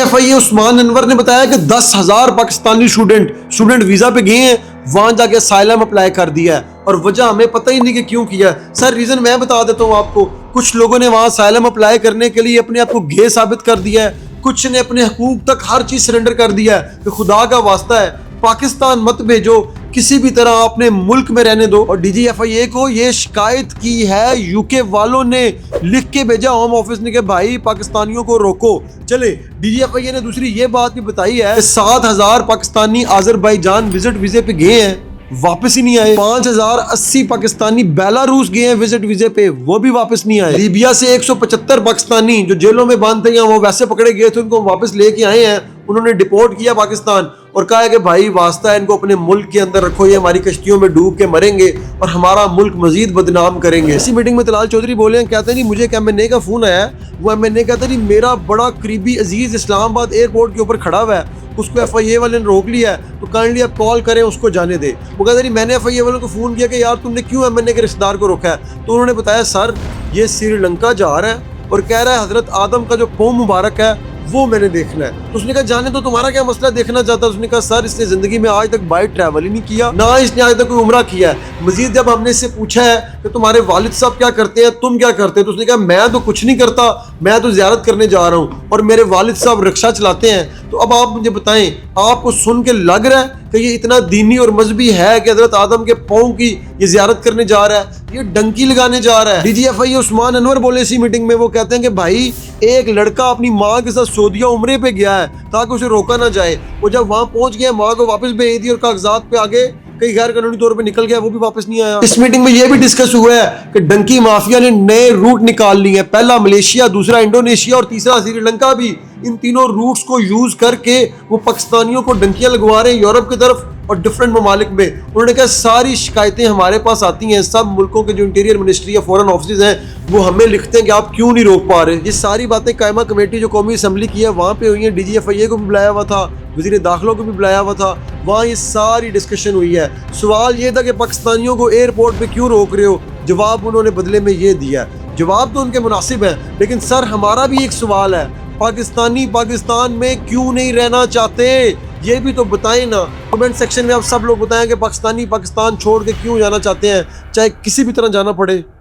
DGFIA Usman Anwar ने बताया कि 10,000 पाकिस्तानी स्टूडेंट वीजा पे गए हैं, वहां जाके असाइलम अप्लाई कर दिया है और वजह हमें पता ही नहीं कि क्यों किया है। सर रीजन मैं बता देता हूँ आपको। कुछ लोगों ने वहां असाइलम अप्लाई करने के लिए अपने आप को गे साबित कर दिया है, कुछ ने अपने हकूक तक हर चीज सरेंडर कर दिया है कि खुदा का वास्ता है पाकिस्तान मत भेजो, किसी भी तरह अपने मुल्क में रहने दो। और DGFIA को ये शिकायत की है यूके वालों ने, लिख के भेजा होम ऑफिस ने कि भाई पाकिस्तानियों को रोको। चले DGFIA ने दूसरी ये बात भी बताई है 7,000 पाकिस्तानी अजरबैजान विजिट वीजे पे गए हैं, वापस ही नहीं आए। 5,080 पाकिस्तानी बेलारूस गए हैं विजिट वीजे पे, वो भी वापस नहीं आए। लीबिया से 175 पाकिस्तानी जो जेलों में बंद थे या वो वैसे पकड़े गए थे, उनको वापस लेके आए हैं, उन्होंने डिपोर्ट किया पाकिस्तान और कहा है कि भाई वास्ता है इनको अपने मुल्क के अंदर रखो, ये हमारी कश्तियों में डूब के मरेंगे और हमारा मुल्क मजीद बदनाम करेंगे। इसी मीटिंग में तलाल चौधरी बोले हैं, कहते नहीं मुझे एक MNA का फोन आया, वो MNA कहता नहीं मेरा बड़ा करीबी अजीज इस्लामाबाद एयरपोर्ट के ऊपर खड़ा हुआ है, उसको FIA वाले ने रोक लिया है, तो काइंडली आप कॉल करें उसको जाने दे। वो कहता नहीं मैंने FIA वालों को फोन किया कि यार तुमने क्यों MNA के रिश्तेदार को रोका है, तो उन्होंने बताया सर ये श्रीलंका जा रहा है और कह रहा है हजरत आदम का जो पौ मुबारक है वो मैंने देखना है। तो उसने कहा जाने तो तुम्हारा क्या मसला देखना चाहता है। उसने कहा सर इसने जिंदगी में आज तक बाय ट्रैवल ही नहीं किया, ना इसने आज तक कोई उम्रा किया है। मजीद जब हमने इससे पूछा है कि तुम्हारे वालिद साहब क्या करते हैं, तुम क्या करते हैं, तो उसने कहा मैं तो कुछ नहीं करता, मैं तो ज़ियारत करने जा रहा हूँ और मेरे वालिद साहब रिक्शा चलाते हैं। तो अब आप मुझे बताएं, आपको सुन के लग रहा है कि ये इतना दीनी और मजहबी है कि हजरत आदम के पाँव की ये ज़ियारत करने जा रहा है, ये डंकी लगाने जा रहा है। DGFIA उस्मान अनवर बोले इसी मीटिंग में, वो कहते हैं कि भाई एक लड़का अपनी माँ के साथ सऊदीया उम्रे पे गया है ताकि उसे रोका ना जाए, वो जब वहां पहुंच गया माँ को वापस भेज दी और कागजात पे आगे कई गैर कानूनी तौर पे निकल गया, वो भी वापस नहीं आया। इस मीटिंग में यह भी डिस्कस हुआ है कि डंकी माफिया ने नए रूट निकाल लिए हैं, पहला मलेशिया, दूसरा इंडोनेशिया और तीसरा श्रीलंका भी। इन तीनों रूट्स को यूज करके वो पाकिस्तानियों को डंकियां लगवा रहे हैं यूरोप की तरफ और डिफरेंट ममालिक में। उन्होंने कहा सारी शिकायतें हमारे पास आती हैं, सब मुल्कों के जो इंटीरियर मिनिस्ट्री या फॉरेन ऑफिस हैं वो हमें लिखते हैं कि आप क्यों नहीं रोक पा रहे। ये सारी बातें कायमा कमेटी जो कौमी असम्बली की है वहाँ पे हुई है, DGFIA को भी बुलाया हुआ था, वज़ीर दाखिला को भी बुलाया हुआ था, वहाँ ये सारी डिस्कशन हुई है। सवाल ये था कि पाकिस्तानियों को एयरपोर्ट पे क्यों रोक रहे हो, जवाब उन्होंने बदले में ये दिया। जवाब तो उनके मुनासिब है, लेकिन सर हमारा भी एक सवाल है, पाकिस्तानी पाकिस्तान में क्यों नहीं रहना चाहते, ये भी तो बताएं ना। कमेंट सेक्शन में आप सब लोग बताएं कि पाकिस्तानी पाकिस्तान छोड़ के क्यों जाना चाहते हैं, चाहे किसी भी तरह जाना पड़े।